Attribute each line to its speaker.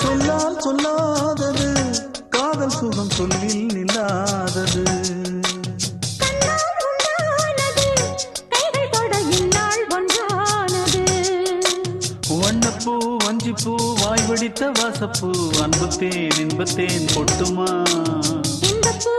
Speaker 1: சொல்லால் சொல்லாதது காதல் சுகம் சொல்லில் நில்லாதது. வண்ணப்பூ வஞ்சிப்பூ வாய் வெடித்த வாசப்பூ அன்புத்தேன் இன்பத்தேன் பொட்டுமா.
Speaker 2: இந்த பூ